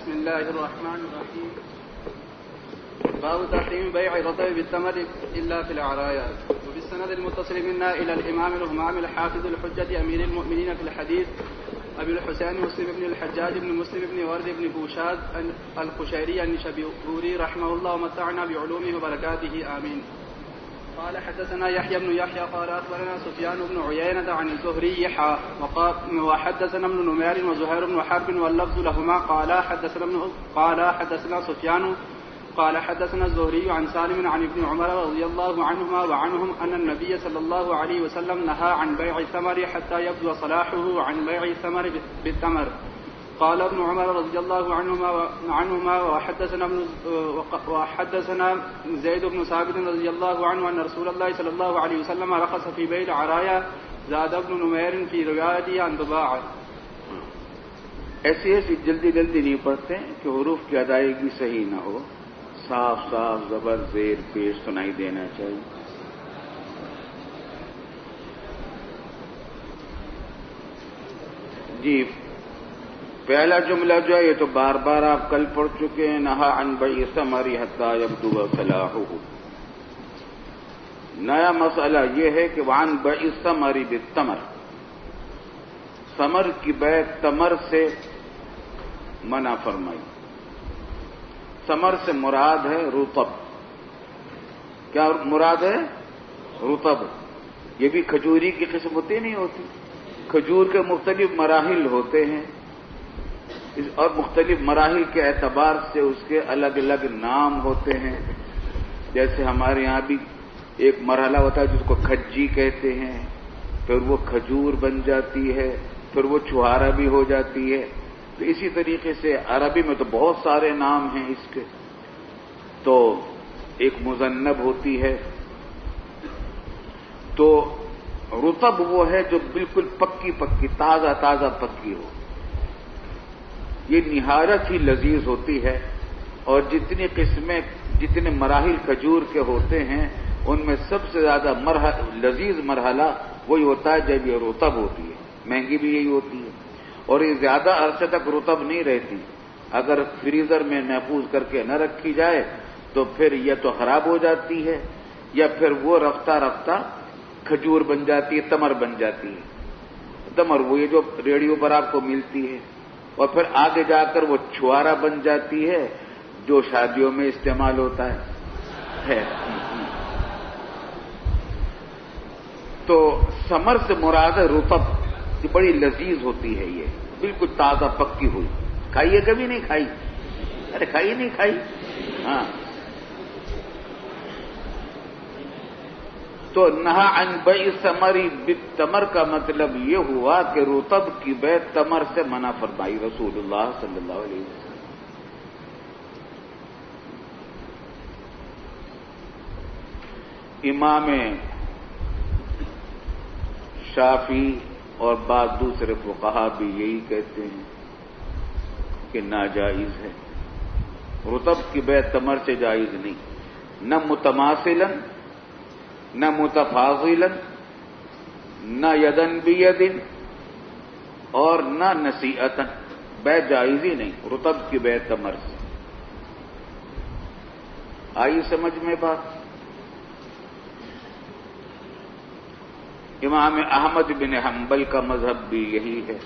بسم الله الرحمن الرحيم. باب تحريم بيع الرطب بالتمر إلا في الأعرايات. وبالسند المتصل منا إلى الإمام الهمام الحافظ الحجة أمير المؤمنين في الحديث أبي الحسين مسلم بن الحجاج بن مسلم بن ورد بن بوشاد القشيري النشابوري رحمه الله ومتعنا بعلومه وبركاته آمين. قال حدثنا يحيى بن يحيى قال أخبرنا سفيان بن عيينة عن الزهري وحدثنا ابن نمير وزهير بن حرب واللفظ لهما قال حدثنا سفيان قال حدثنا الزهري عن سالم عن ابن عمر رضي الله عنهما وعنهم أن النبي صلى الله عليه وسلم نهى عن بيع الثمر حتى يبدو صلاحه عن بيع الثمر بالتمر. قال ابن عمر رضي الله عنهما وحدثنا زيد بن ثابت رضي الله عنه أن رسول الله صلى الله عليه وسلم رخص في بيع العرايا. زاد ابن نمير في روايته عن ضباع. ایسی جلدی نہیں پڑھتے کہ حروف کی ادائیگی صحیح نہ ہو، صاف صاف زبر زیر پیش سنائی دینا چاہیے. جی پہلا جملہ جو ہے یہ تو بار بار آپ کل پڑھ چکے ہیں، نہا عن بیع الثمر حتی یبدو صلاحہ. نیا مسئلہ یہ ہے کہ وعن بیع الثمر بالتمر، ثمر کی بیع تمر سے منع فرمائی. ثمر سے مراد ہے رطب. کیا مراد ہے؟ رطب. یہ بھی کھجوری کی قسم ہوتی نہیں ہوتی؟ کھجور کے مختلف مراحل ہوتے ہیں اور مختلف مراحل کے اعتبار سے اس کے الگ الگ نام ہوتے ہیں. جیسے ہمارے یہاں بھی ایک مرحلہ ہوتا ہے جس کو کھجی کہتے ہیں، پھر وہ کھجور بن جاتی ہے، پھر وہ چھہارا بھی ہو جاتی ہے. تو اسی طریقے سے عربی میں تو بہت سارے نام ہیں اس کے. تو ایک مذنب ہوتی ہے. تو رطب وہ ہے جو بالکل پکی تازہ پکی ہو. یہ نہایت ہی لذیذ ہوتی ہے، اور جتنے مراحل کھجور کے ہوتے ہیں ان میں سب سے زیادہ لذیذ مرحلہ وہی ہوتا ہے جب یہ رطب ہوتی ہے. مہنگی بھی یہی ہوتی ہے، اور یہ زیادہ عرصے تک رطب نہیں رہتی. اگر فریزر میں محفوظ کر کے نہ رکھی جائے تو پھر یا تو خراب ہو جاتی ہے یا پھر وہ رفتہ کھجور بن جاتی ہے، تمر بن جاتی ہے. تمر وہ یہ جو ریڈیو پر آپ کو ملتی ہے، اور پھر آگے جا کر وہ چھوارا بن جاتی ہے جو شادیوں میں استعمال ہوتا ہے. تو ثمر سے مراد ہے رطب. یہ بڑی لذیذ ہوتی ہے، یہ بالکل تازہ پکی ہوئی. کھائیے؟ کبھی نہیں کھائی؟ ارے کھائیے نہیں کھائی؟ ہاں. تو نہا عن بیع الثمر بالتمر کا مطلب یہ ہوا کہ رطب کی بیع تمر سے منع فرمائی رسول اللہ صلی اللہ علیہ وسلم. امام شافعی اور بعض دوسرے فقہا بھی یہی کہتے ہیں کہ ناجائز ہے. رطب کی بیع تمر سے جائز نہیں، نہ متماثلا، نہ متفاضلا، نہ یدن بیدن، اور نہ نصیعتن. بیع جائز ہی نہیں رطب کی بیع تمر سے. آئی سمجھ میں بات؟ امام احمد بن حنبل کا مذہب بھی یہی ہے،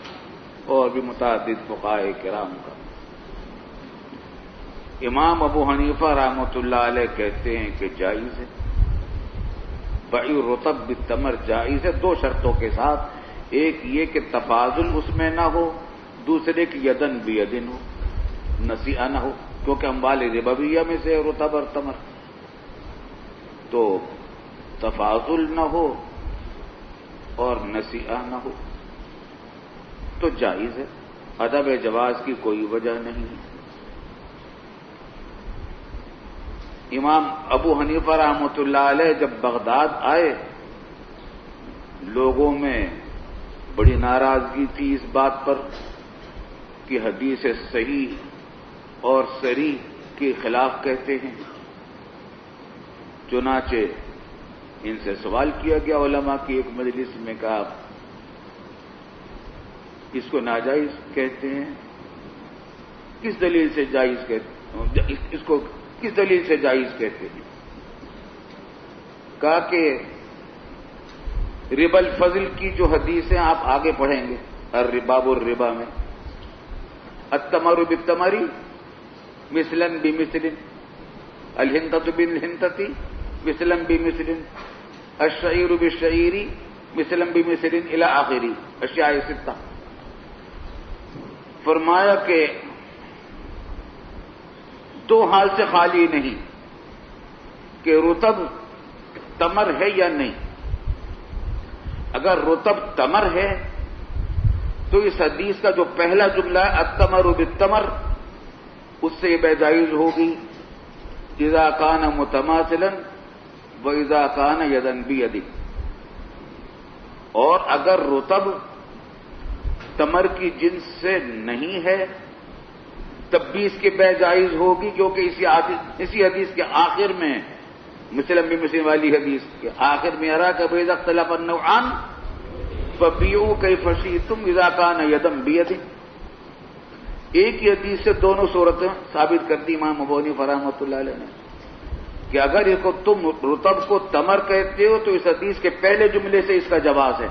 اور بھی متعدد فقہاء کرام کا. امام ابو حنیفہ رحمۃ اللہ علیہ کہتے ہیں کہ جائز ہے. بیع رطب بالتمر جائز ہے، دو شرطوں کے ساتھ. ایک یہ کہ تفاضل اس میں نہ ہو، دوسرے کہ یدن بیدن ہو، نصیعہ نہ ہو، کیونکہ اموال ربویہ میں سے رطب اور تمر. تو تفاضل نہ ہو اور نصیعہ نہ ہو تو جائز ہے. عدم جواز کی کوئی وجہ نہیں. امام ابو حنیفہ رحمۃ اللہ علیہ جب بغداد آئے، لوگوں میں بڑی ناراضگی تھی اس بات پر کہ حدیث صحیح اور صریح کے خلاف کہتے ہیں. چنانچہ ان سے سوال کیا گیا علماء کی ایک مجلس میں، کہا اس کو ناجائز کہتے ہیں. کس دلیل سے جائز کہتے اس کو کس دلیل سے جائز کہتے ہیں؟ کہا کہ ربا الفضل کی جو حدیثیں آپ آگے پڑھیں گے الرباب الربا میں، التمر بالتمر مثلا بمثل، الہنطۃ بالہنطۃ مثلا بمثل، الشعیر بالشعیر مثلا بمثل الی آخری اشیاء ستہ. فرمایا کہ دو حال سے خالی نہیں کہ رطب تمر ہے یا نہیں. اگر رطب تمر ہے تو اس حدیث کا جو پہلا جملہ ہے التمر بالتمر، اس سے یہ جائز ہوگی اذا کان متماثلا و اذا کان یدن بید. اور اگر رطب تمر کی جنس سے نہیں ہے تب بھی اس کی بے جائز ہوگی، کیونکہ اسی حدیث کے آخر میں مسلم بمسلم والی حدیث کے آخر میں اراک فاذا اختلف النوعان فبیعوا کیف شئتم اذا کان یدن بید. ایک ہی حدیث سے دونوں صورتیں ثابت کرتی امام ابو حنیفہ رحمۃ اللہ علیہ نے کہ اگر اس کو تم رطب کو تمر کہتے ہو تو اس حدیث کے پہلے جملے سے اس کا جواز ہے،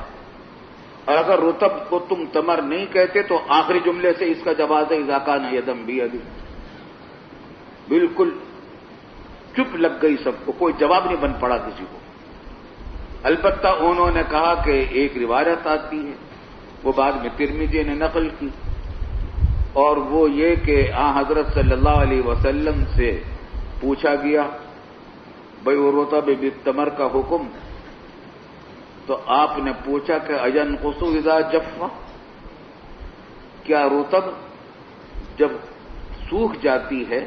اور اگر رطب کو تم تمر نہیں کہتے تو آخری جملے سے اس کا جواز ہے اذا کان یدن بید. بالکل چپ لگ گئی سب کو، کوئی جواب نہیں بن پڑا کسی کو. البتہ انہوں نے کہا کہ ایک روایت آتی ہے، وہ بعد میں ترمذی نے نقل کی، اور وہ یہ کہ حضرت صلی اللہ علیہ وسلم سے پوچھا گیا بھائی رطب بالتمر کا حکم، تو آپ نے پوچھا کہ اینقص اذا جف، کیا رطب جب سوکھ جاتی ہے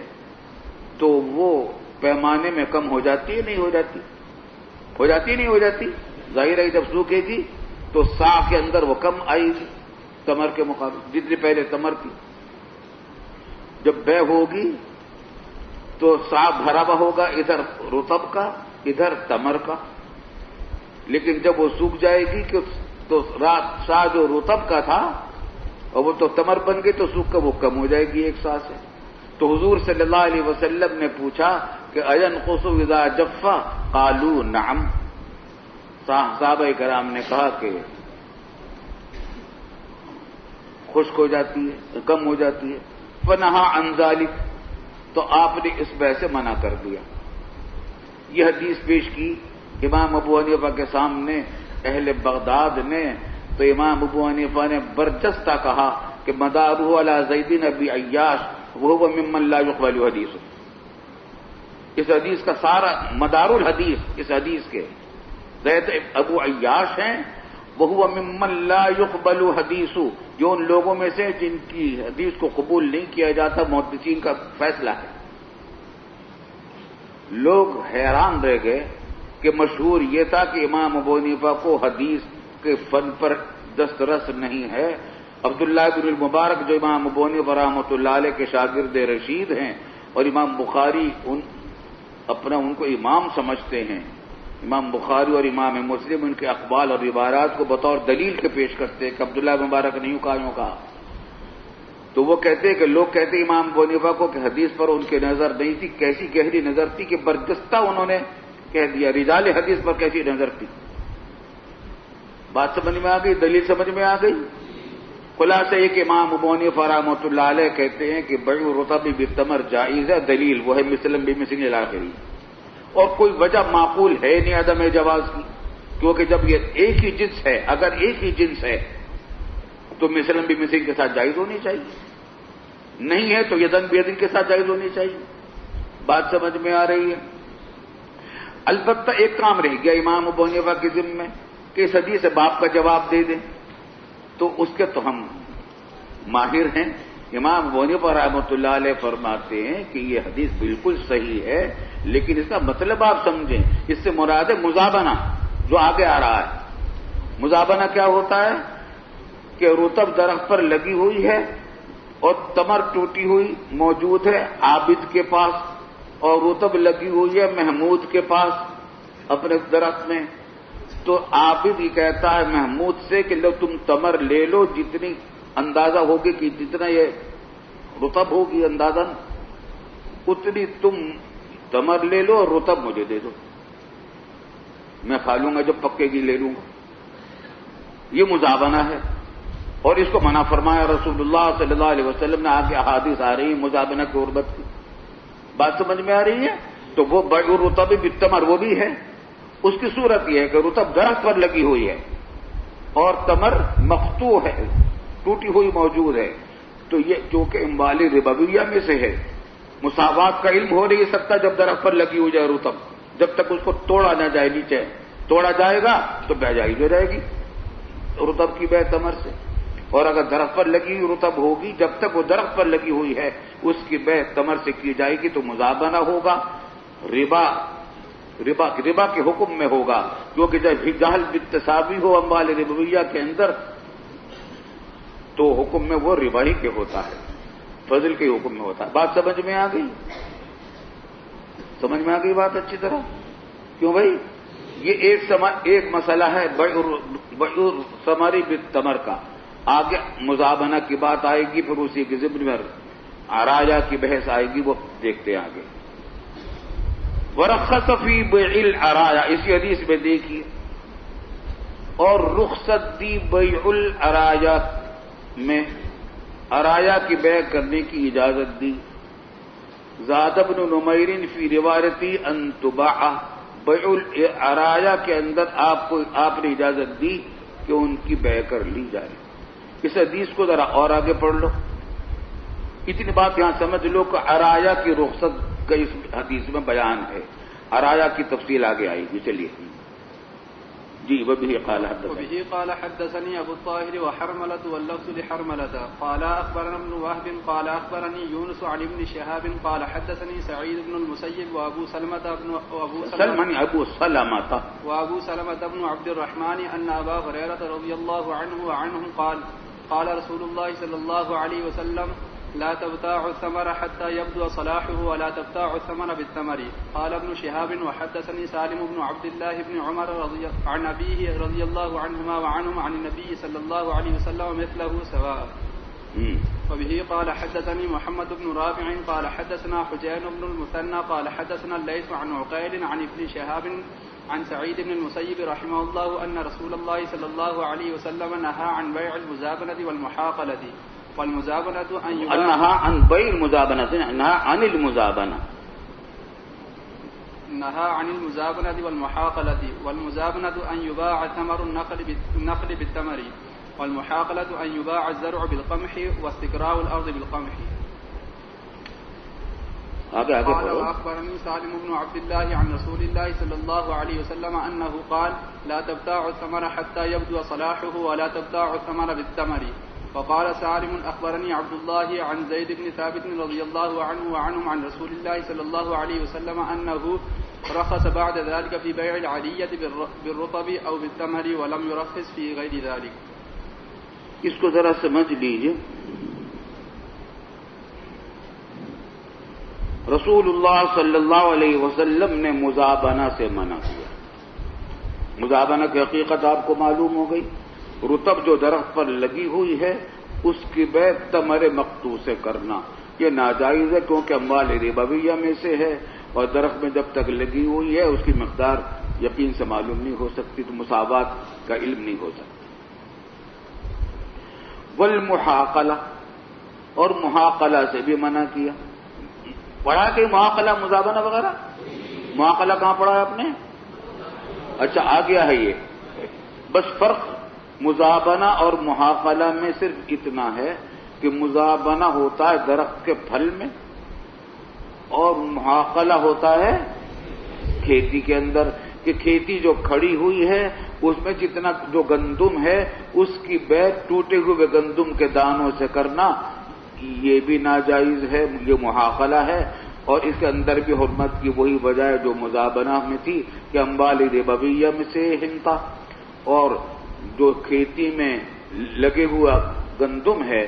تو وہ پیمانے میں کم ہو جاتی ہے نہیں ہو جاتی؟ ہو جاتی نہیں ہو جاتی؟ ظاہر ہے جب سوکھے گی تو سا کے اندر وہ کم آئے گی تمر کے مقابلے، جتنی پہلے تمر تھی. جب بے ہوگی تو سا بھرا ہوا ہوگا ادھر رطب کا ادھر تمر کا، لیکن جب وہ سوکھ جائے گی تو سا جو رطب کا تھا اور وہ تو تمر بن گئی تو سوکھ کر وہ کم ہو جائے گی ایک سا سے. تو حضور صلی اللہ علیہ وسلم نے پوچھا کہ اینقص اذا جف، قالوا نعم. صحابہ کرام نے کہا کہ خشک ہو جاتی ہے، کم ہو جاتی ہے. فنہا عن ذلک، تو آپ نے اس بحث سے منع کر دیا. یہ حدیث پیش کی امام ابو حنیفہ کے سامنے اہل بغداد نے، تو امام ابو حنیفہ نے برجستہ کہا کہ مدارہ علی زید بن عیاش وہو ممن لا یقبل حدیث. اس حدیث کا سارا مدار الحدیث اس حدیث کے زید ابو عیاش ہیں، وہو ممن لا یقبل حدیث، جو ان لوگوں میں سے جن کی حدیث کو قبول نہیں کیا جاتا، محدثین کا فیصلہ ہے. لوگ حیران رہ گئے کہ مشہور یہ تھا کہ امام ابو حنیفہ کو حدیث کے فن پر دسترس نہیں ہے. عبداللہ بن المبارک جو امام ابو حنیفہ رحمۃ اللہ علیہ کے شاگرد رشید ہیں اور امام بخاری ان کو امام سمجھتے ہیں، امام بخاری اور امام مسلم ان کے اقوال اور عبارات کو بطور دلیل کے پیش کرتے ہیں کہ عبداللہ بن مبارک نے یوں کہا. تو وہ کہتے ہیں کہ لوگ کہتے ہیں امام ابو حنیفہ کو کہ حدیث پر ان کی نظر نہیں تھی. کیسی گہری نظر تھی کہ برجستہ انہوں نے کہہ دیا. رجال حدیث پر کیسی نظر تھی؟ بات سمجھ میں آ گئی، دلیل سمجھ میں آ گئی. خلاصہ ایک امام ابو حنیفہ رحمۃ اللہ علیہ کہتے ہیں کہ بیع الرطب بالتمر جائز ہے، دلیل وہ ہے مسلم بمثل الی آخری، اور کوئی وجہ معقول ہے نہیں عدم جواز کی، کیونکہ جب یہ ایک ہی جنس ہے، اگر ایک ہی جنس ہے تو مسلم بمثل کے ساتھ جائز ہونی چاہیے، نہیں ہے تو یدن بیدن کے ساتھ جائز ہونی چاہیے. بات سمجھ میں آ رہی ہے؟ البتہ ایک کام رہ گیا امام ابو حنیفہ کے ذمہ میں کہ اس حدیث سے باپ کا جواب دے دیں، تو اس کے تو ہم ماہر ہیں. امام ابو حنیفہ رحمۃ اللہ علیہ فرماتے ہیں کہ یہ حدیث بالکل صحیح ہے، لیکن اس کا مطلب آپ سمجھیں. اس سے مراد ہے مزابنہ، جو آگے آ رہا ہے. مزابنہ کیا ہوتا ہے کہ رطب درخت پر لگی ہوئی ہے اور تمر ٹوٹی ہوئی موجود ہے عابد کے پاس، اور رطب لگی ہوئی ہے محمود کے پاس اپنے درخت میں. تو عابد یہ کہتا ہے محمود سے کہ لو تم تمر لے لو، جتنی اندازہ ہوگی کہ جتنا یہ رطب ہوگی اندازن اتنی تم تمر لے لو اور رطب مجھے دے دو، میں کھا لوں گا، جب پکے گی لے لوں گا. یہ مزابنہ ہے، اور اس کو منع فرمایا رسول اللہ صلی اللہ علیہ وسلم نے. آگے احادیث آ رہی ہیں مزابنہ کی قربت کی. بات سمجھ میں آ رہی ہے؟ تو وہ بیع الرطب بالتمر وہ بھی ہے. اس کی صورت یہ ہے کہ رطب درخت پر لگی ہوئی ہے اور تمر مقطوع ہے، ٹوٹی ہوئی موجود ہے. تو یہ چونکہ اموال ربویہ میں سے ہے، مساوات کا علم ہو نہیں سکتا جب درخت پر لگی ہو جائے رطب، جب تک اس کو توڑا نہ جائے. نیچے توڑا جائے گا تو بیع جائز ہو جائے گی رطب کی بیع تمر سے. اور اگر درخت پر لگی ہوئی رطب ہوگی، جب تک وہ درخت پر لگی ہوئی ہے اس کی بیع تمر سے کی جائے گی تو مزابنہ ہوگا. ربا کے حکم میں ہوگا، کیونکہ جب جہل بالتساوی ہو اموال ربویہ کے اندر تو حکم میں وہ ربا ہی کے ہوتا ہے، فضل کے حکم میں ہوتا ہے. بات سمجھ میں آ گئی؟ سمجھ میں آ گئی بات اچھی طرح؟ کیوں بھائی؟ یہ ایک مسئلہ ہے بیع الثمر بالتمر کا. آگے مزابنہ کی بات آئے گی، پھر اسی کے ضمن میں عرایا کی بحث آئے گی، وہ دیکھتے ہیں آگے. ورخص فی بیع العرایا، اسی حدیث میں دیکھیے، اور رخصت دی بیع العرایا میں عرایا کی بیع کرنے کی اجازت دی. زاد ابن نمیر فی روایتی ان تباع، بیع العرایا کے اندر آپ نے اجازت دی کہ ان کی بیع کر لی جائے. اس حدیث کو ذرا اور آگے پڑھ لو. اتنی بات یہاں سمجھ لو کہ عرایا کی رخصت کا اس حدیث میں بیان ہے. عرایا کی تفصیل آگے آئے گی. چلیے جی. وبه قال حدثني ابو الطاهر وحرملة واللفظ لحرملة قال اخبرنا ابن وهب قال اخبرني يونس عن ابن شهاب قال حدثني سعيد بن المسيب وابو سلمة بن عبد الرحمن ان ابا هريرة رضي الله عنهم قال رسول الله صلى الله عليه وسلم لا تبتاع الثمر حتى يبدو صلاحه ولا تبتاع الثمر بالثمر. قال ابن شهاب وحدثني سالم بن عبد الله بن عمر عن أبيه رضي الله عنهما وعنهم عن النبي صلى الله عليه وسلم مثله سواء. وبه قال حدثني محمد بن رافع قال حدثنا حجين بن المثنى قال حدثنا الليث عن عقيل عن ابن شهاب عن سعيد بن المسيب رحمه الله أن رسول الله صلى الله عليه وسلم نهى عن بيع المزابنة والمحاقلة. والمزابنة أن يباع نهى عن بيع المزابنة، نهى عن المزابنة، نهى عن المزابنة والمحاقلة. والمزابنة أن يباع ثمر النخل بالتمر، والمحاقلة أن يباع الزرع بالقمح واستقراء الأرض بالقمح. قال وأخبرني سالم بن عبد الله عن رسول الله صلى الله عليه وسلم أنه قال لا تبتاع الثمر حتى يبدو صلاحه ولا تبتاع الثمر بالتمر. وقال سالم أخبرني عبد الله عن زيد بن ثابت رضي الله عنه وعنهم عن رسول الله صلى الله عليه وسلم أنه رخص بعد ذلك في بيع العلية بالرطب أو بالتمر ولم يرخص في غير ذلك. اس کو ذرا سمجھ لیجئے. رسول اللہ صلی اللہ علیہ وسلم نے مزابنہ سے منع کیا. مزابنہ کی حقیقت آپ کو معلوم ہو گئی. رطب جو درخت پر لگی ہوئی ہے اس کی بیع تمر مقطوع سے کرنا یہ ناجائز ہے، کیونکہ اموال ربویہ میں سے ہے اور درخت میں جب تک لگی ہوئی ہے اس کی مقدار یقین سے معلوم نہیں ہو سکتی، تو مساوات کا علم نہیں ہو سکتا. والمحاقلہ، اور محاقلہ سے بھی منع کیا. پڑھا کہ محاقلہ مزابنہ وغیرہ؟ محاقلہ کہاں پڑھا ہے آپ نے؟ اچھا آ گیا ہے یہ. بس فرق مزابنہ اور محاقلہ میں صرف اتنا ہے کہ مزابنہ ہوتا ہے درخت کے پھل میں اور محاقلہ ہوتا ہے کھیتی کے اندر. کہ کھیتی جو کھڑی ہوئی ہے اس میں جتنا جو گندم ہے اس کی بیع ٹوٹے ہوئے گندم کے دانوں سے کرنا یہ بھی ناجائز ہے، یہ محاقلہ ہے. اور اس کے اندر بھی حرمت کی وہی وجہ ہے جو مزابنہ میں تھی کہ اموال ربویہ میں سے ہنتا، اور جو کھیتی میں لگے ہوا گندم ہے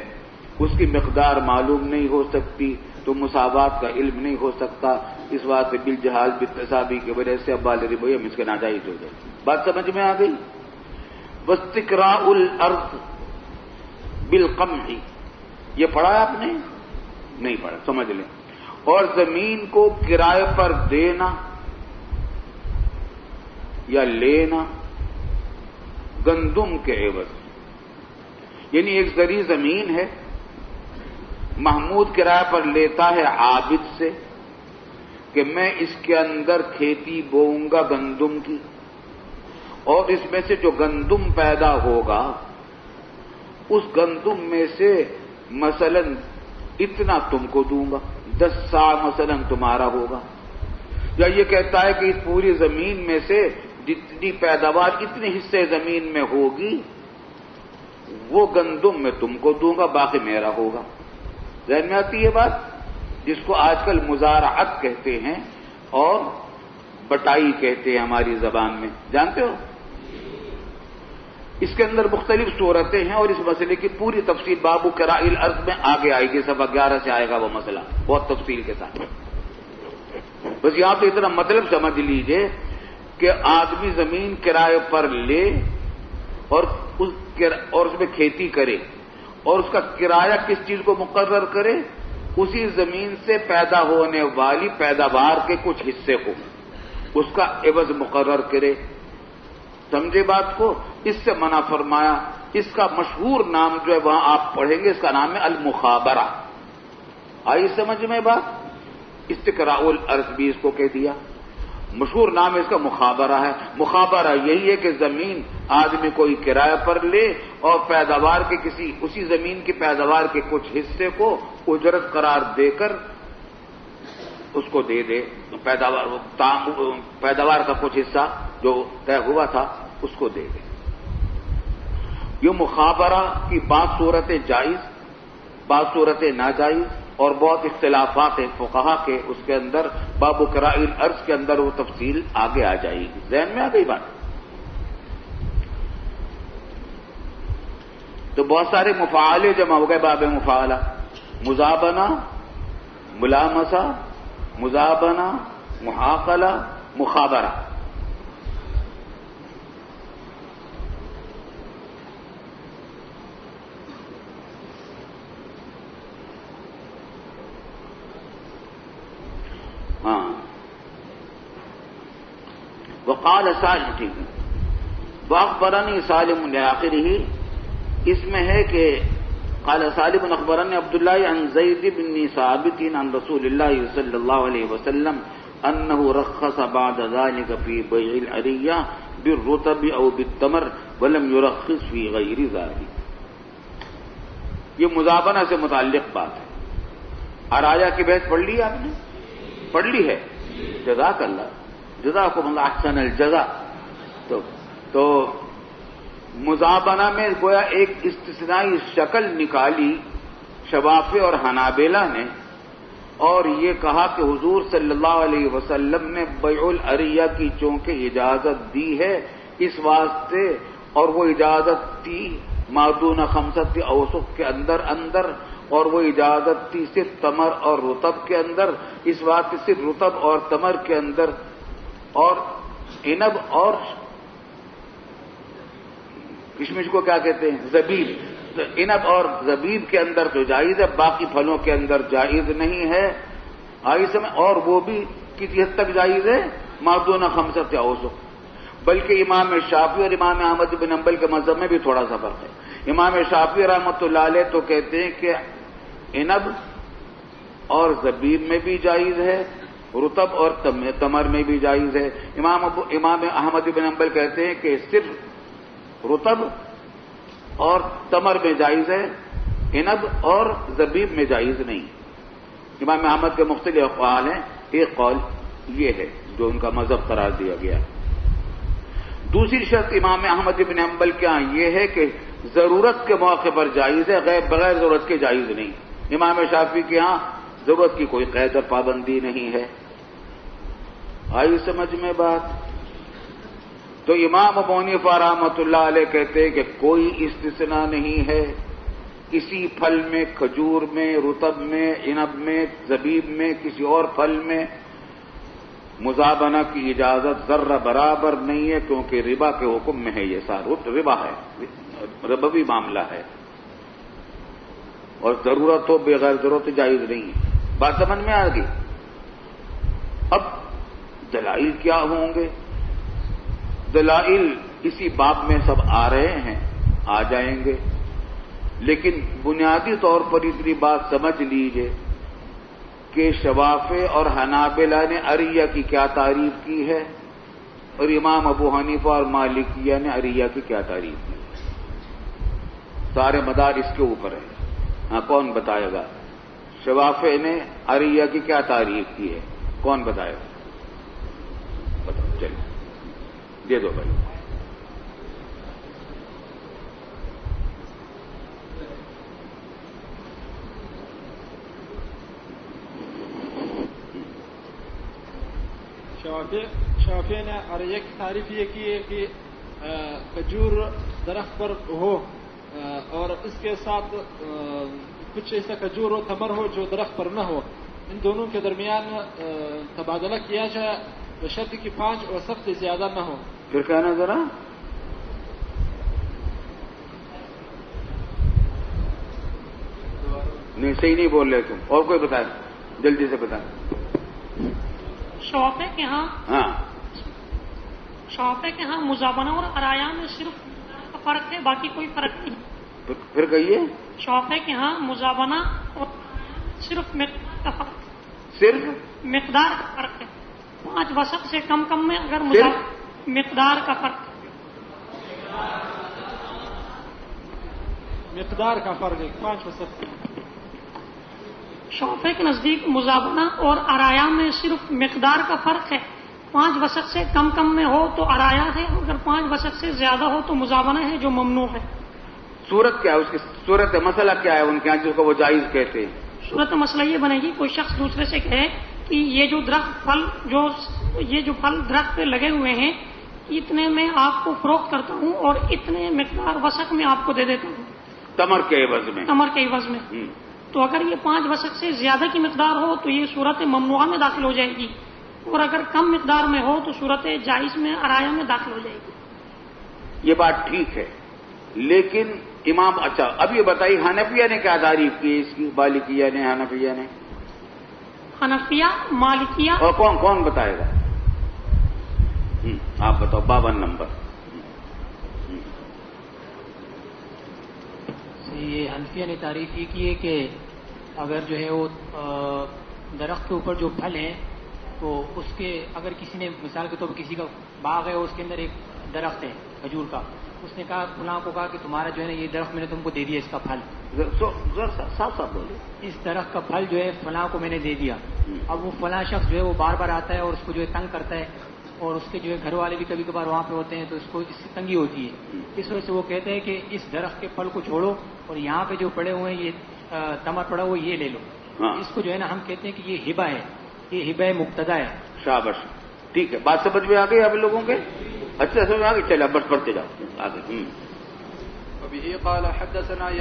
اس کی مقدار معلوم نہیں ہو سکتی تو مساوات کا علم نہیں ہو سکتا. اس بات سے بالجہال بالتساوی کی وجہ سے اموال ربویہ میں اس کے ناجائز ہو جائے. بات سمجھ میں آ گئی؟ واستقراء الارض بالقمح، یہ پڑھا آپ نے؟ نہیں پڑا، سمجھ لیں. اور زمین کو کرائے پر دینا یا لینا گندم کے عوض، یعنی ایک زرعی زمین ہے، محمود کرائے پر لیتا ہے عابد سے کہ میں اس کے اندر کھیتی بوؤں گا گندم کی، اور اس میں سے جو گندم پیدا ہوگا اس گندم میں سے مثلا اتنا تم کو دوں گا، 10 سا مثلا تمہارا ہوگا. یا یہ کہتا ہے کہ اس پوری زمین میں سے جتنی پیداوار اتنے حصے زمین میں ہوگی وہ گندم میں تم کو دوں گا، باقی میرا ہوگا. ذہن میں آتی ہے بات؟ جس کو آج کل مزارعت کہتے ہیں اور بٹائی کہتے ہیں ہماری زبان میں، جانتے ہو؟ اس کے اندر مختلف صورتیں ہیں اور اس مسئلے کی پوری تفصیل باب کراء الارض میں آگے آئے گی، صفحہ 11 سے آئے گا وہ مسئلہ بہت تفصیل کے ساتھ. بس یہاں پہ اتنا مطلب سمجھ لیجئے کہ آدمی زمین کرائے پر لے اور اس میں کھیتی کرے، اور اس کا کرایہ کس چیز کو مقرر کرے؟ اسی زمین سے پیدا ہونے والی پیداوار کے کچھ حصے کو اس کا عوض مقرر کرے. سمجھے بات کو؟ اس سے منع فرمایا. اس کا مشہور نام جو ہے وہاں آپ پڑھیں گے، اس کا نام ہے المخابرہ. آئی سمجھ میں بات؟ استقراء الارض بھی اس کو کہہ دیا. مشہور نام اس کا مخابرہ ہے. مخابرہ یہی ہے کہ زمین آدمی کوئی کرایہ پر لے اور پیداوار کے اسی زمین کی پیداوار کے کچھ حصے کو اجرت قرار دے کر اس کو دے دے. پیداوار کا کچھ حصہ جو طے ہوا تھا اس کو دے دے. یہ مخابرہ کی بعض صورتیں جائز، بعض صورتیں ناجائز، اور بہت اختلافات ہیں فقہا کے. اس کے اندر باب کراء الارض کے اندر وہ تفصیل آگے آ جائے گی. ذہن میں آ گئی بات؟ تو بہت سارے مفاعلے جمع ہو گئے باب مفاعلہ. مزابنہ، ملامسہ، مزابنہ، محاقلہ، مخابرہ. ہاں وقال سالم، ٹھیک ہے. واخبرنی سالم لآخرہ، اس میں ہے کہ قال سالم اخبرني عبد الله عن زيد بن ثابت عن رسول الله صلى الله عليه وسلم انه رخص بعد ذلك في بيع العرية بالرطب او بالتمر ولم يرخص في غير ذلك. یہ مزابنہ سے متعلق بات ہے. عرایا کی بحث پڑھ لی آپ نے؟ پڑھ لی ہے؟ جزاک اللہ، جزاکم اللہ احسن الجزا. تو مزابنہ میں گویا ایک استثنائی شکل نکالی شوافی اور حنابلہ نے، اور یہ کہا کہ حضور صلی اللہ علیہ وسلم نے بیع العریہ کی چونکہ اجازت دی ہے اس واسطے، اور وہ اجازت تھی مادون خمسۃ اوسق کے اندر، اور وہ اجازت تھی صرف تمر اور رطب کے اندر. اس واسطے صرف رطب اور تمر کے اندر، اور عنب اور کشمش کو کیا کہتے ہیں؟ زبیب. عنب اور زبیب کے اندر تو جائز ہے، باقی پھلوں کے اندر جائز نہیں ہے. آئی سمجھ؟ اور وہ بھی کسی حد تک جائز ہے مادون خمسۃ اوسق. بلکہ امام شافعی اور امام احمد بن حنبل کے مذہب میں بھی تھوڑا سا فرق ہے. امام شافعی رحمۃ اللہ علیہ تو کہتے ہیں کہ عنب اور زبیب میں بھی جائز ہے، رطب اور تمر میں بھی جائز ہے. امام احمد بن حنبل کہتے ہیں کہ صرف رطب اور تمر میں جائز ہے، عنب اور زبیب میں جائز نہیں. امام احمد کے مختلف اقوال ہیں، ایک قول یہ ہے جو ان کا مذہب قرار دیا گیا. دوسری شرط امام احمد بن حنبل کے ہاں یہ ہے کہ ضرورت کے موقع پر جائز ہے، بغیر ضرورت کے جائز نہیں. امام شافعی کے ہاں ضرورت کی کوئی قید اور پابندی نہیں ہے. آئی سمجھ میں بات؟ تو امام ابو حنیفہ رحمۃ اللہ علیہ کہتے ہیں کہ کوئی استثناء نہیں ہے کسی پھل میں، کھجور میں، رطب میں، عنب میں، زبیب میں، کسی اور پھل میں مزابنہ کی اجازت ذرہ برابر نہیں ہے، کیونکہ ربا کے حکم میں ہے. یہ سارا ربا ہے، ربوی معاملہ ہے. اور ضرورت ہو بغیر ضرورت جائز نہیں ہے. بات سمجھ میں آ گئی؟ اب دلائل کیا ہوں گے؟ دلائل اسی باب میں سب آ رہے ہیں، آ جائیں گے، لیکن بنیادی طور پر اتنی بات سمجھ لیجئے کہ شوافع اور حنابلہ نے عریہ کی کیا تعریف کی ہے اور امام ابو حنیفہ اور مالکیہ نے عریہ کی کیا تعریف کی ہے. سارے مدار اس کے اوپر ہے. ہاں کون بتائے گا؟ شوافع نے عریہ کی کیا تعریف کی ہے؟ کون بتائے گا؟ بتاؤ چلیے دے دو بھائی. شافعی نے عریہ کی تعریف یہ کی ہے کہ کھجور درخت پر ہو اور اس کے ساتھ کچھ ایسا کھجور ہو تھمر ہو جو درخت پر نہ ہو، ان دونوں کے درمیان تبادلہ کیا جائے بشرط کہ 5 وسق سے زیادہ نہ ہو. پھر کہنا ذرا. نہیں صحیح نہیں بول رہے تم. اور کوئی بتائے جلدی سے بتائیں. شافعی کے ہاں ہاں شافعی کے ہاں مزابنہ اور عرایا میں صرف فرق ہے، باقی کوئی فرق نہیں. پھر کہیے. شافعی کے ہاں مزابنہ اور صرف مقدار کا فرق، صرف مقدار کا فرق ہے. 5 وسق سے کم میں اگر مقدار کا فرق، مقدار کا فرق ہے 5 وسق. شافعی کے نزدیک مزابنہ اور عرایا میں صرف مقدار کا فرق ہے. 5 وسق سے کم میں ہو تو عرایا ہے، اگر 5 وسق سے زیادہ ہو تو مزابنہ ہے جو ممنوع ہے. صورت کیا ہے اس کی؟ صورت مسئلہ کیا ہے ان کے یہاں جس کو وہ جائز کہتے ہیں؟ صورت مسئلہ یہ بنے گی، کوئی شخص دوسرے سے کہے کہ یہ جو پھل درخت پہ لگے ہوئے ہیں اتنے میں آپ کو فروخت کرتا ہوں اور اتنے مقدار وسق میں آپ کو دے دیتا ہوں، تمر کے عوض میں. تو اگر یہ 5 وسق سے زیادہ کی مقدار ہو تو یہ صورت ممنوعہ میں داخل ہو جائے گی، اور اگر کم مقدار میں ہو تو صورت جائز میں عرایا میں داخل ہو جائے گی. یہ بات ٹھیک ہے، لیکن امام اچھا اب یہ بتائیے حنفیہ نے کیا تعریف کی اس کی؟ مالکیہ نے، حنفیہ نے؟ حنفیہ، مالکیہ. اور کون بتائے گا؟ آپ بتاؤ. 52 نمبر. یہ حنفیہ نے تعریف یہ کی ہے کہ اگر جو ہے وہ درخت کے اوپر جو پھل ہیں تو اس کے اگر کسی نے مثال کے طور پر کسی کا باغ ہے اور اس کے اندر ایک درخت ہے کھجور کا، اس نے کہا فلاں کو کہا کہ تمہارا جو ہے نا یہ درخت میں نے تم کو دے دیا اس کا پھل، صاف بولے. اس درخت کا پھل جو ہے فلاں کو میں نے دے دیا. اب وہ فلاں شخص جو ہے وہ بار آتا ہے اور اس کو جو ہے تنگ کرتا ہے، اور اس کے جو ہے گھر والے بھی کبھی کبھار وہاں پہ ہوتے ہیں تو اس کو اس سے تنگی ہوتی ہے. اس وجہ سے وہ کہتے ہیں کہ اس درخت کے پھل کو چھوڑو اور یہاں پہ جو پڑے ہوئے ہیں یہ تمر پڑا وہ یہ لے لو. اس کو جو ہے نا ہم کہتے ہیں کہ یہ ہبہ ہے، یہ ہبہ مبتدا ہے. شاباش، ٹھیک ہے. بات سمجھ میں آ گئی آپ لوگوں کے؟ اچھا سمجھ میں آ گئی. چلے بس پڑھتے جاؤ آگے.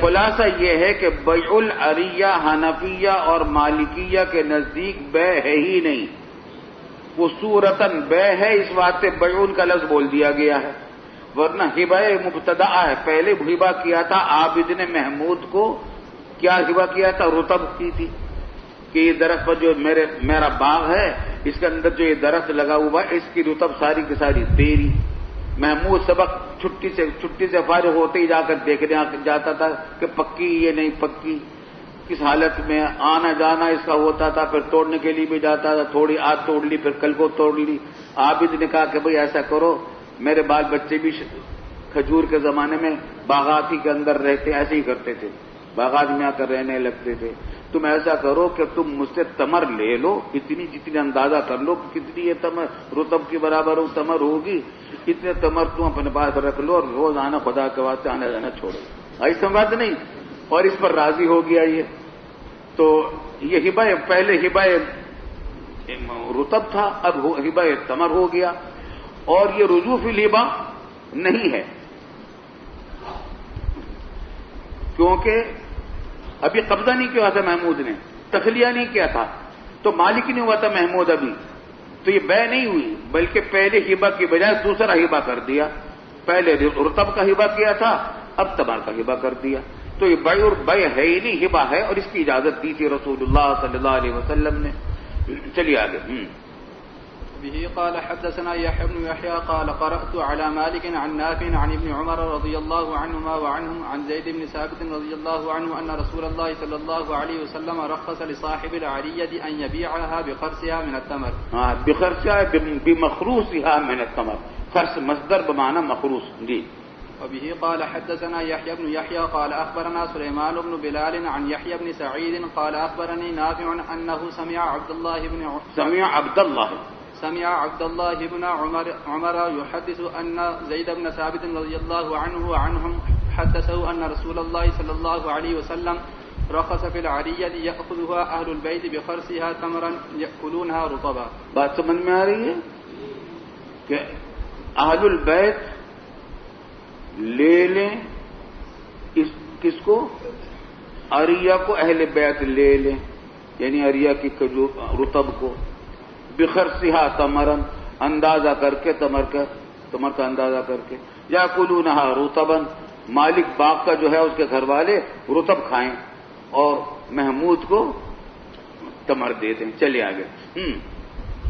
خلاصہ یہ ہے کہ بیع العریہ حنفیہ اور مالکیہ کے نزدیک بیع ہے ہی نہیں، وہ صورتاً بیع ہے، اس بات سے بیعون کا لفظ بول دیا گیا ہے، ورنہ ہبہ مبتدا ہے. پہلے ہبہ کیا تھا عابد نے محمود کو. کیا ہبہ کیا تھا؟ رطب کی تھی کہ یہ درخت پر جو میرا باغ ہے اس کے اندر جو یہ درخت لگا ہوا ہے اس کی رطب ساری کی ساری تیری. محمود سبق چھٹی سے فارغ ہوتے ہی جا کر دیکھنے جاتا تھا کہ پکی یہ نہیں پکی، کس حالت میں آنا جانا اس کا ہوتا تھا. پھر توڑنے کے لیے بھی جاتا تھا، تھوڑی آج توڑ لی پھر کل کو توڑ لی. عابد نے کہا کہ بھئی ایسا کرو، میرے بال بچے بھی کھجور کے زمانے میں باغات ہی کے اندر رہتے، ایسے ہی کرتے تھے، باغات میں آ کر رہنے لگتے تھے. تم ایسا کرو کہ تم مجھ سے تمر لے لو، جتنی اندازہ کر لو کتنی یہ تمر رطب کے برابر تمر ہوگی، اتنے تمر تم اپنے پاس رکھ لو اور روز آنا خدا کے واسطے آنا جانا چھوڑو. آئی سمجھ نہیں؟ اور اس پر راضی ہو گیا یہ. تو یہ ہبہ پہلے ہبہ رطب تھا، اب ہبہ تمر ہو گیا. اور یہ رجوع فی الہبہ نہیں ہے، کیونکہ ابھی قبضہ نہیں کیا تھا محمود نے، تخلیہ نہیں کیا تھا، تو مالک نہیں ہوا تھا محمود ابھی، تو یہ بیع نہیں ہوئی، بلکہ پہلے ہبہ کی بجائے دوسرا ہبہ کر دیا. پہلے رطب کا ہبہ کیا تھا، اب تمر کا ہبہ کر دیا. تو یہ بیع ہے ہی نہیں، ہبہ ہے، اور اس کی اجازت دی تھی رسول اللہ صلی اللہ علیہ وسلم نے. چلیے آگے. به قال حدثنا يحيى بن يحيى قال قرأت على مالك عن نافع عن ابن عمر رضي الله عنهما وعنهم عن زيد بن ثابت رضي الله عنه أن رسول الله صلى الله عليه وسلم رخص لصاحب العرية أن يبيعها بخرسها من التمر. بخرسها بمخروسها من التمر. خرس مصدر بمعنى مخروس. جی. وبه قال حدثنا يحيى بن يحيى قال أخبرنا سليمان بن بلال عن يحيى بن سعيد قال أخبرني نافع أنه سمع عبد الله بن عمر يحدث أن زيد بن ثابت رضي الله عنه وعنهم حدثه أن رسول الله صلى الله عليه وسلم رخص في العرية يأخذها أهل البيت بخرسها تمرا يأكلونها رطبا. بات سمجھ میں آ رہی ہے کہ اہل البیت لے لیں کس کو؟ عریہ کو اہل بیت لے لیں، یعنی عریہ کی کھجور رطب کو، بخرسها تمرن اندازہ کر کے، تمر کا اندازہ کر کے، یاکلونھا رطبا مالک باغ کا جو ہے اس کے گھر والے رطب کھائیں اور محمود کو تمر دے دیں. چلے آگے.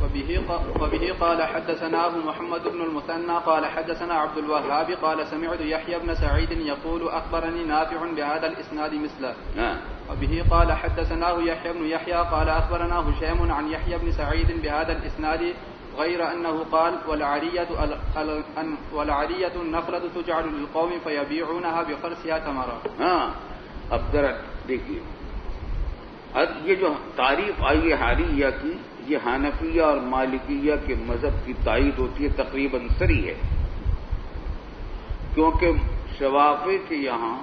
وبه قال حدثناه محمد بن المثنى قال حدثنا عبد الوهاب قال سمعت يحيى بن سعيد يقول أخبرني نافع بهذا الإسناد مثله. وبه قال حدثناه يحيى بن يحيى قال أخبرنا هشام عن يحيى بن سعيد بهذا الإسناد غير أنه قال والعرية النخلة تجعل للقوم فيبيعونها بخرسها تمرا. اب ذرا دیکھیے، یہ جو تعریف آئی ہے حریہ کی، یہ حنفیہ اور مالکیہ کے مذہب کی تائید ہوتی ہے، تقریباً سری ہے، کیونکہ شوافی کے یہاں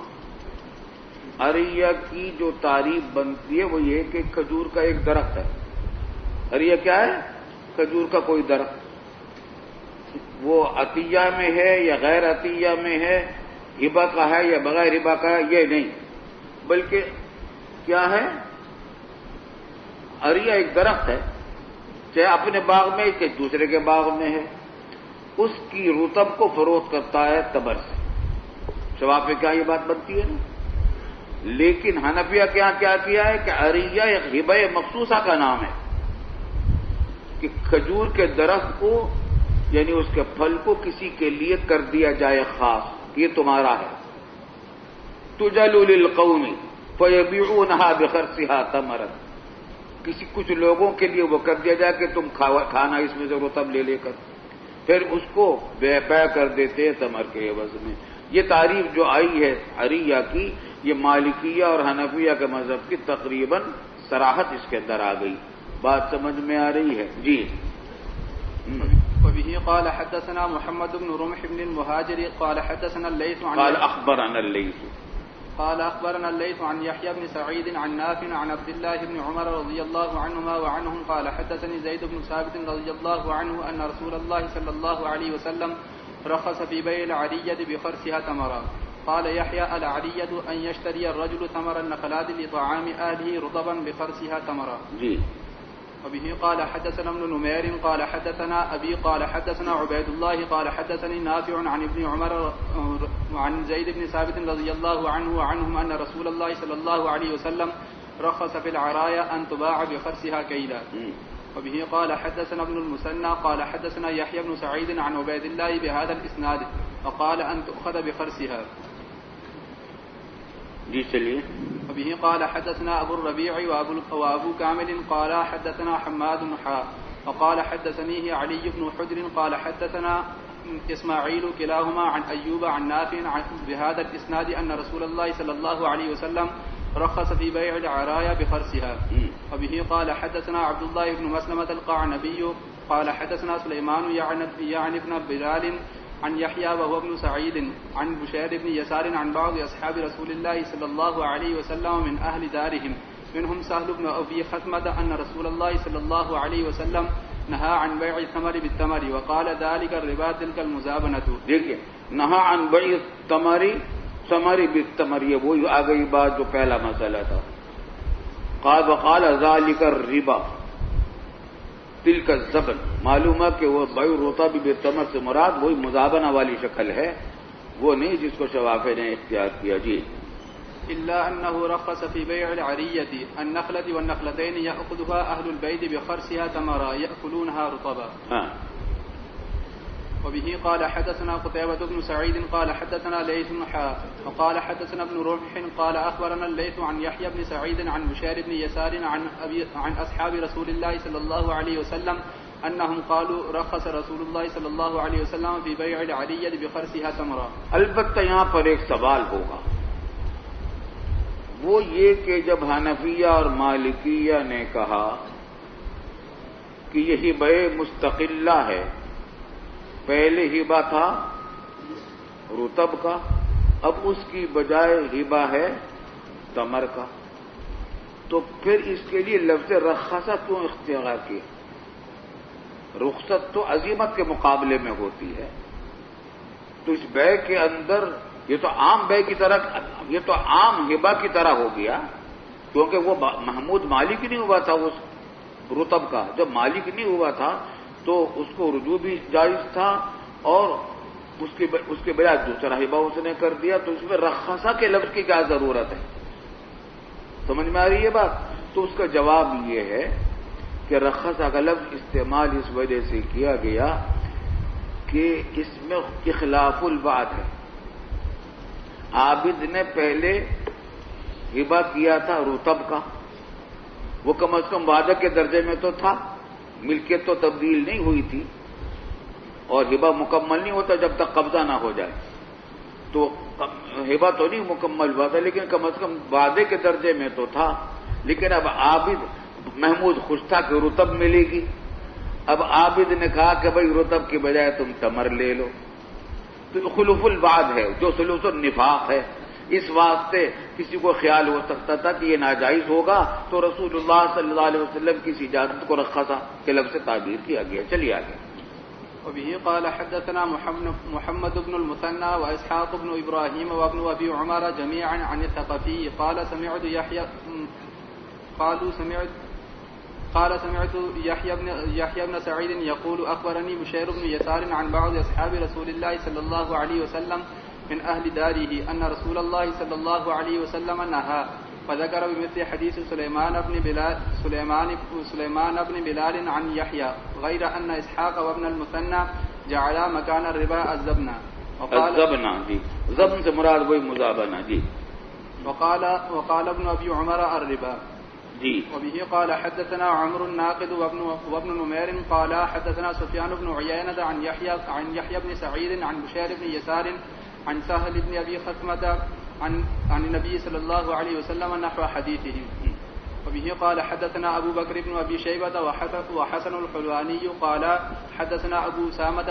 عریہ کی جو تعریف بنتی ہے وہ یہ کہ کھجور کا ایک درخت ہے. عریہ کیا ہے؟ کھجور کا کوئی درخت، وہ عطیہ میں ہے یا غیر عطیہ میں ہے، ہبہ کا ہے یا بغیر ہبہ کا ہے، یہ نہیں، بلکہ کیا ہے؟ عریہ ایک درخت ہے، چاہے اپنے باغ میں کہ دوسرے کے باغ میں ہے، اس کی رطب کو فروخت کرتا ہے تمر سے. شوافی کیا یہ بات بنتی ہے نا؟ لیکن حنفیہ کے یہاں کیا کیا ہے کہ عریہ ایک ہبہ مخصوصہ کا نام ہے، کہ کھجور کے درخت کو یعنی اس کے پھل کو کسی کے لیے کر دیا جائے خاص، یہ تمہارا ہے. تجل للقوم فیبیعونھا بخرسھا تمرا، کچھ لوگوں کے لیے وہ کر دیا جائے کہ تم کھانا اس میں سے رطب لے کر، پھر اس کو بیع کر دیتے ہیں تمر کے عوض میں. یہ تعریف جو آئی ہے عریہ کی، یہ مالکیہ اور حنفیہ کے مذہب کی تقریباً صراحت اس کے اندر آ گئی. بات سمجھ میں آ رہی ہے؟ جی. وبه قال حدثنا محمد بن رمح بن المهاجر قال حدثنا الليث قال أخبرنا الليث عن يحيى بن سعيد عن نافع عن عبد الله بن عمر رضي الله عنهما وعنهم قال حدثني زيد بن ثابت رضي الله عنه أن رسول الله صلى الله عليه وسلم رخص في بيع العرية بخرسها تمرا. قال يحيى العرية أن يشتري الرجل تمر النخلات لطعام أهله رطبا بخرسها تمرا. جی. وبه قال حدثنا ابن نمير قال حدثنا أبي قال حدثنا عبيد الله قال حدثني نافع عن ابن عمر عن زيد بن ثابت رضي الله عنه وعنهم أن رسول الله صلى الله عليه وسلم رخص في العرايا أن تباع بخرسها كيلا. وبه قال حدثنا ابن المثنى قال حدثنا يحيى بن سعيد عن عبيد الله بهذا الإسناد وقال أن تؤخذ بخرسها. جی چلیے. وبه قال حدثنا أبو الربيع وأبو كامل قال حدثنا حماد حا وقال حدثنيه علي بن حجر قال حدثنا إسماعيل كلاهما عن أيوب عن نافع بهذا الإسناد أن رسول الله صلى الله عليه وسلم رخص في بيع العرايا بخرسها. وبه قال حدثنا عبد الله بن مسلمة القعنبي قال حدثنا سليمان يعني ابن بلال عن يحيى وهو ابن سعيد عن بشير بن يسار عن بعض أصحاب رسول الله صلى الله عليه وسلم من أهل دارهم منهم سهل بن أبي خثمة أن رسول الله صلى الله عليه وسلم نهى عن بيع الثمر بالثمر وقال ذلك الربا تلك المزابنة. دیکھیے، نهى عن بيع الثمر بالثمر، یہ وہی آ گئی بات جو پہلا مسئلہ تھا. قال وقال ذلك الربا تلك الزبن، معلوم ہے کہ وہ بیع الرطب بالثمر سے مراد وہی مزابنہ والی شکل ہے، وہ نہیں جس کو شوافی نے اختیار کیا. جی. إلا أنه رخص في بيع العرية النخلة والنخلتين يأخذها أهل البيت بخرسها تمرا يأكلونها رطبا. وبه قال حدثنا قتيبة بن سعيد قال حدثنا ليث بن حاء وقال حدثنا ابن رمح قال أخبرنا الليث عن يحيى بن سعيد عن بشير بن يسار عن أصحاب رسول الله صلى الله عليه وسلم أنهم قالوا رخص رسول الله صلى الله عليه وسلم في بيع العرية بخرسها تمرا. البتہ یہاں پر ایک سوال ہوگا، وہ یہ کہ جب حنفیہ اور مالکیہ نے کہا کہ یہ ہبہ مستقلہ ہے، پہلے ہبہ تھا رطب کا، اب اس کی بجائے ہبہ ہے تمر کا، تو پھر اس کے لیے لفظ رخصہ کیوں اختیار کیا؟ رخصت تو عزیمت کے مقابلے میں ہوتی ہے، تو اس بے کے اندر یہ تو عام بے کی طرح، یہ تو عام ہبہ کی طرح ہو گیا، کیونکہ وہ محمود مالک نہیں ہوا تھا اس رطب کا، جب مالک نہیں ہوا تھا تو اس کو رجوع بھی جائز تھا، اور اس کے بجائے دوسرا ہبہ اس نے کر دیا، تو اس میں رخصہ کے لفظ کی کیا ضرورت ہے؟ سمجھ میں آ رہی ہے بات؟ تو اس کا جواب یہ ہے کہ رخصہ کا لفظ استعمال اس وجہ سے کیا گیا کہ اس میں اخلاف البعد ہے۔ عابد نے پہلے ہبہ کیا تھا رطب کا، وہ کم از کم وعدہ کے درجے میں تو تھا، ملکیت تو تبدیل نہیں ہوئی تھی، اور ہبہ مکمل نہیں ہوتا جب تک قبضہ نہ ہو جائے، تو ہبہ تو نہیں مکمل ہوا تھا لیکن کم از کم وعدے کے درجے میں تو تھا۔ لیکن اب عابد محمود خوش تھا کہ رطب ملے گی، اب عابد نے کہا کہ بھائی رطب کی بجائے تم تمر لے لو، تو خلف البعد ہے جو خلف النفاق ہے۔ اس واسطے کسی کو خیال ہو سکتا تھا کہ یہ ناجائز ہوگا، تو رسول اللہ صلی اللہ علیہ وسلم کی اجازت کو رخصہ کے لفظ سے تعبیر کیا گیا۔ چلیے آگے۔ وبه قال حدثنا محمد بن المثنى وإسحاق بن إبراهيم وابن أبي عمر جميعا عن الثقفي قال سمعت يحيى بن سعيد يقول أخبرني بشير بن يسار عن بعض أصحاب رسول الله صلى الله عليه وسلم من أهل داره أن رسول الله صلى الله عليه وسلم نهى، فذكر بمثل حديث سليمان بن بلال عن يحيى، غير أن إسحاق وابن المثنى جعلا مكان الربا الزبنة. الزبنة جی، زبن سے مراد وہی مزابنہ جی۔ وقال ابن أبي عمر الربا جی۔ وبه قال حدثنا عمرو الناقد وابن نمير قال حدثنا سفيان بن عيينة عن يحيى بن سعيد عن بشير بن يسار عن سهل بن أبي خثمة عن النبي صلى الله عليه وسلم نحو حديثه. وبه قال حدثنا أبو بكر بن أبي شيبة وحسن الحلواني قال حدثنا أبو سامة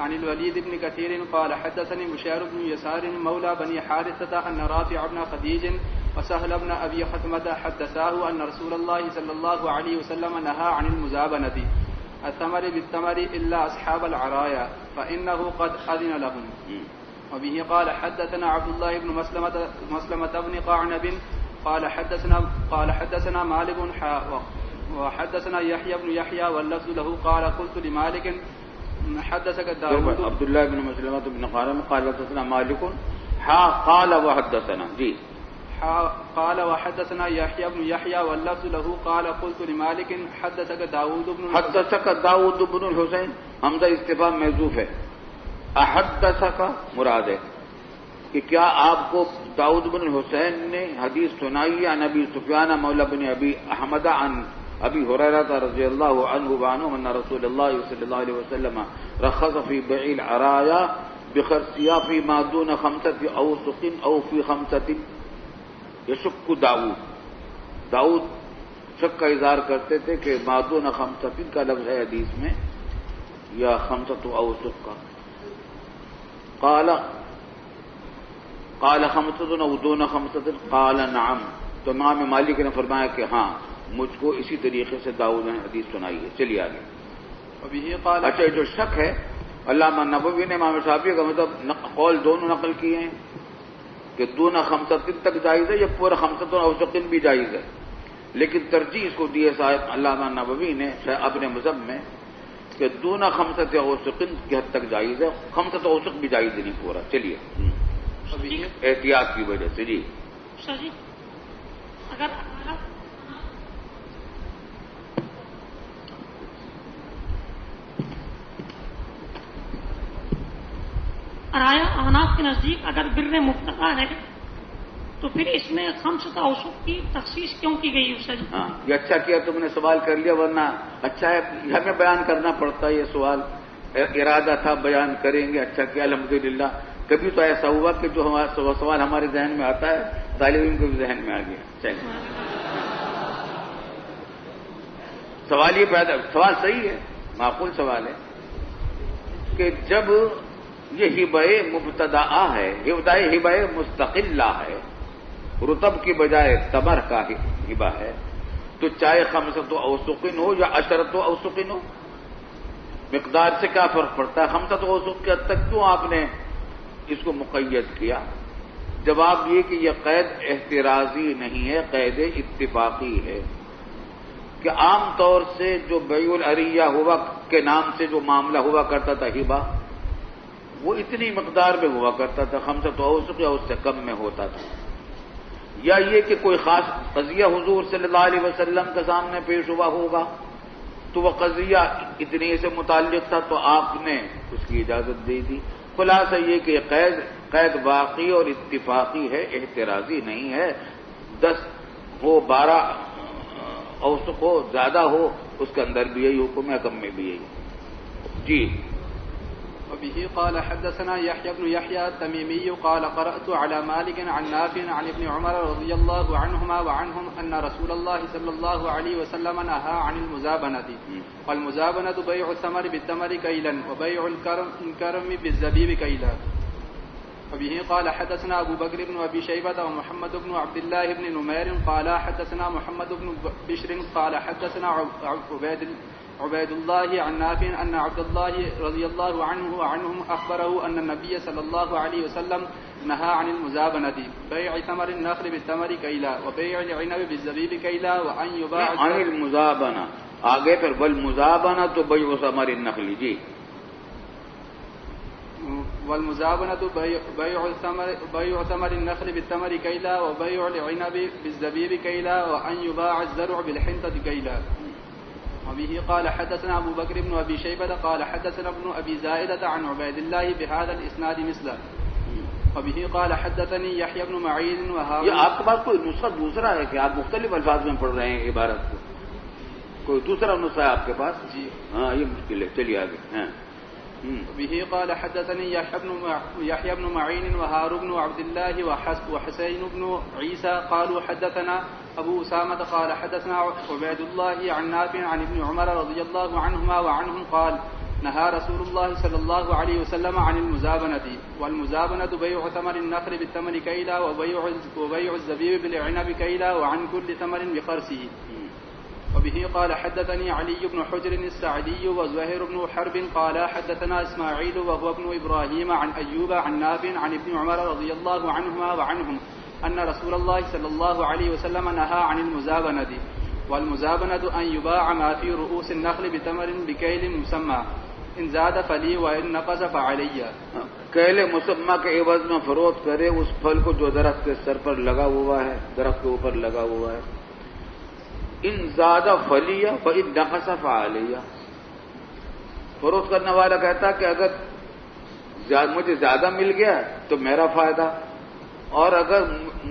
عن الوليد بن كثير قال حدثني بشير بن يسار مولى بني حارثة أن رافع بن خديج وسهل بن أبي خثمة حدثاه أن رسول الله صلى الله عليه وسلم نهى عن المزابنة الثمر بالثمر إلا أصحاب العرايا فإنه قد أذن لهم. وبه قال حدثنا عبد الله بن مسلمة بن قعنب قال حدثنا مالك وحدثنا يحيى بن يحيى واللفظ له قال قلت لمالك حدثك داود. عبد الله بن مسلمة بن قعنب قال حدثنا مالك قال وحدثنا جی قال وحدثنا يحيى بن يحيى واللفظ له قال قلت لمالك حدثك داود بن الحسين حمزہ استفہام محذوف ہے، احدثک مراد ہے کہ کیا آپ کو داؤد بن الحسین نے حدیث سنائی عن ابی سفیان مولا بن ابی احمد عن ابی ہریرہ رضی اللہ عنہ ان رسول اللہ صلی اللہ علیہ وسلم رخص فی بیع العرایا بخرسها فيما دون 5 اوسق او فی 5 یشک داؤد شک کا اظہار کرتے تھے کہ ما دون 5 کا لفظ ہے حدیث میں یا 5 اوسق کا، قال 5 او دون 5 قال نعم، تو امام مالک نے فرمایا کہ ہاں مجھ کو اسی طریقے سے داؤد نے حدیث سنائی ہے۔ چلیے آگے۔ اچھا جو شک ہے علامہ نبوی نے امام شافعی کا مطلب قول دونوں نقل کیے ہیں کہ دون 5 تک جائز ہے یا پورا 5 اوسق بھی جائز ہے، لیکن ترجیح اس کو دیے صاحب علامہ نبوی نے اپنے مذہب میں کہ دون 5 اوسق کی حد تک جائز ہے، 5 اوسق بھی جائز نہیں پورا۔ چلیے احتیاط کی وجہ سے جی۔ استاد جی اگر ارایا احناف کے نزدیک اگر بر مبتدا ہے تو پھر اس میں خمسۃ اوسق کی تخصیص کیوں کی گئی استاد جی؟ ہاں یہ اچھا کیا تم نے سوال کر لیا، ورنہ اچھا ہے ہمیں بیان کرنا پڑتا ہے یہ سوال، ارادہ تھا بیان کریں گے، اچھا کیا الحمدللہ۔ کبھی تو ایسا ہوا کہ جو سوال ہمارے ذہن میں آتا ہے طالب علم کے بھی ذہن میں آ گیا۔ چلیے سوال یہ پیدا، سوال صحیح ہے، معقول سوال ہے کہ جب یہ ہبہ مبتدأ ہے، ہبہ مستقلہ ہے، رطب کی بجائے تمر کا ہبہ ہے، تو چاہے خمسۃ اوسق ہو یا عشرۃ اوسق ہو، مقدار سے کیا فرق پڑتا ہے؟ خمسۃ اوسق کے حد تک کیوں آپ نے اس کو مقید کیا؟ جواب یہ کہ یہ قید احترازی نہیں ہے، قید اتفاقی ہے کہ عام طور سے جو بیع العریہ ہوا کے نام سے جو معاملہ ہوا کرتا تھا ہبہ، وہ اتنی مقدار میں ہوا کرتا تھا، خمسۃ اوسق یا اس سے کم میں ہوتا تھا، یا یہ کہ کوئی خاص قضیہ حضور صلی اللہ علیہ وسلم کے سامنے پیش ہوا ہوگا تو وہ قضیہ اتنے سے متعلق تھا تو آپ نے اس کی اجازت دے دی۔ خلاصہ یہ کہ قید واقعی اور اتفاقی ہے، احترازی نہیں ہے۔ 10 ہو 12 اوسق ہو زیادہ ہو اس کے اندر بھی یہی حکم ہے، کم میں بھی یہی۔ جی وبه قال حدثنا يحيى بن يحيى التميمي قال قرأت على مالك عن نافع عن ابن عمر رضي الله عنهما وعنهم أن رسول الله صلى الله عليه وسلم نهى عن المزابنة، والمزابنة بيع الثمر بالتمر كيلا وبيع الكرم بالزبيب كيلا. وبه قال حدثنا أبو بكر بن أبي شيبة ومحمد بن عبد الله بن نمير قال حدثنا محمد بن بشر قال حدثنا عبيد الله عن نافع أن عبد الله رضي الله عنه وعنهم أخبره أن النبي صلى الله عليه وسلم نهى عن المزابنة، بيع ثمر النخل بالتمر كيلا وبيع العنب بالزبيب كيلا وأن يباع عن المزابنة آگے پھر والمزابنة تو بيع ثمر النخل. جی والمزابنة بيع ثمر النخل بالتمر كيلا وبيع العنب بالزبيب كيلا وأن يباع الزرع بالحنطة كيلا. وبه قال حدثنا أبو بكر بن أبي شيبة قال حدثنا ابن أبي زائدة عن عبيد الله بهذا الإسناد مثله. وبه قال حدثني يحيى بن معين وهارون. یہ آپ کے پاس کوئی نسخہ دوسرا ہے کہ آپ مختلف الفاظ میں پڑھ رہے ہیں عبارت کو؟ کوئی دوسرا نسخہ ہے آپ کے پاس؟ جی ہاں یہ مشکل ہے، چلیے آگے. ہاں به قال حدثني يحيى بن معين وهارون بن عبد الله وحسين بن عيسى قالوا حدثنا أبو أسامة قال حدثنا عبيد الله عن نافع عن ابن عمر رضي الله عنهما وعنهم قال نهى رسول الله صلى الله عليه وسلم عن المزابنة، والمزابنة بيع ثمر النخل بالثمر كيلا وبيع الزبيب بالعنب كيلا وعن كل ثمر بخرسه. وبه قال حدثني علي بن حجر السعدي وزهير بن حرب قال حدثنا إسماعيل وهو ابن إبراهيم عن أيوب عن نافع عن ابن عمر رضي الله عنهما وعنهم أن رسول الله صلى الله عليه وسلم نهى عن المزابنة، والمزابنة أن يباع ما في رؤوس النخل بتمر بكيل مسمى إن زاد فلي وإن نقص فعلي. کیل مسمى کے عوض میں فروخت کرے اس پھل کو جو درخت کے سر پر لگا ہوا ہے، درخت کے اوپر لگا ہوا ہے. ان زیادہ فلیہ فإن نقص فعلیہ. فروخت کرنے والا کہتا کہ اگر مجھے زیادہ مل گیا تو میرا فائدہ، اور اگر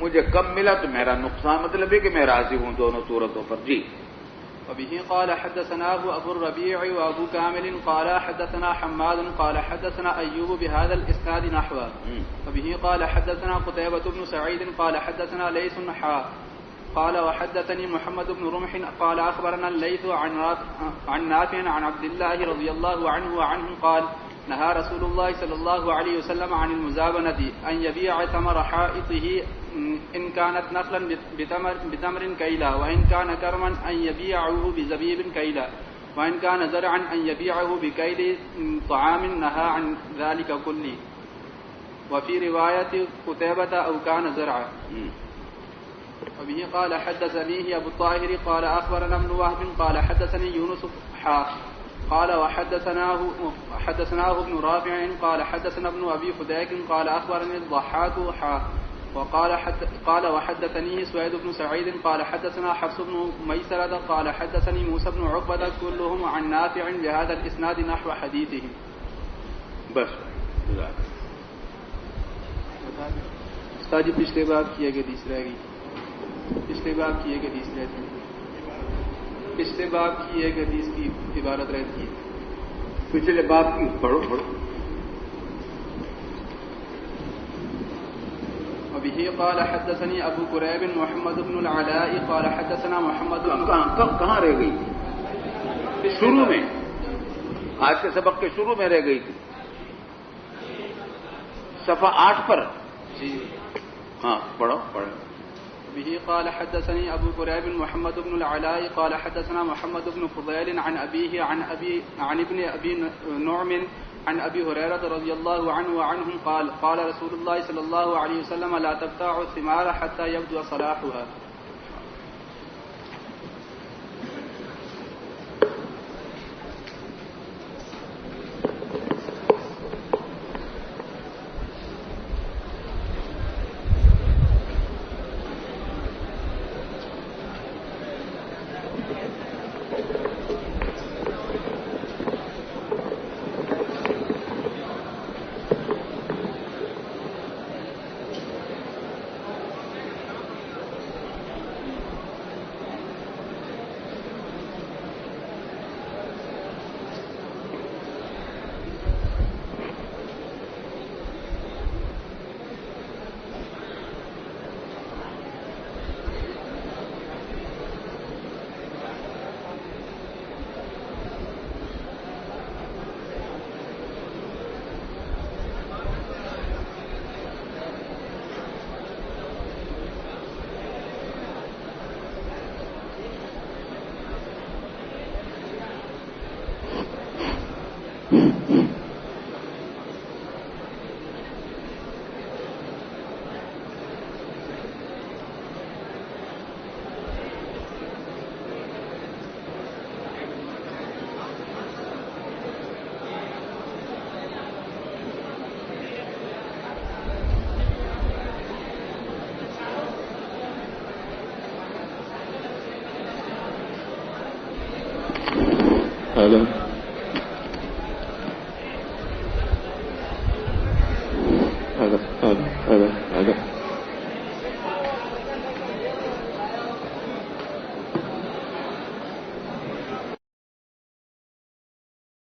مجھے کم ملا تو میرا نقصان، مطلب ہے کہ میں راضی ہوں دونوں صورتوں پر. جی وبه قال حدثناه أبو الربيع وأبو كامل قال حدثنا حماد قال حدثنا أيوب بهذا الإسناد نحوه. وبه قال حدثنا قتيبة بن سعيد قال حدثنا ليث قال وحدثني محمد بن رمح قال أخبرنا الليث عن نافع عن عبد الله رضي الله عنه وعنه قال نهى رسول الله صلى الله عليه وسلم عن المزابنة أن يبيع ثمر حائطه إن كانت نخلا بتمر كيلا وإن كان كرما أن يبيعه بزبيب كيلا وإن كان زرعا أن يبيعه بكيل طعام نهى عن ذلك كله. وفي رواية قتيبة أو كان زرعا. وبه قال حدثنيه أبو الطاهر قال أخبرنا ابن وهب قال حدثني يونس قال وحدثناه ابن رافع قال حدثنا ابن أبي فديك قال أخبرني الضحاك قال وحدثني سويد بن سعيد قال حدثنا حفص بن ميسرة قال حدثني موسى بن عقبة كلهم عن نافع بهذا الإسناد نحو حديثهم. بس استاذ جی پچھلے باب کی ایک حدیث رہ گئی. پچھلے باب کی ایک حدیث رہتی ہے. پچھلے باب کی ایک حدیث کی عبارت رہتی ہے. پچھلے باب کی پڑھو. وبه قال حدثني ابو كريب محمد بن العلاء قال حدثنا محمد کہاں رہ گئی تھی؟ شروع میں، آج کے سبق کے شروع میں رہ گئی تھی، صفحہ 8 پر. جی ہاں پڑھو. به قال حدثني ابو كريب محمد بن العلاء قال حدثنا محمد بن فضيل عن ابيه عن ابن ابي نعم عن ابي هريره رضي الله عنه وعنهم قال رسول الله صلى الله عليه وسلم لا تبتاعوا الثمار حتى يبدو صلاحها. هذا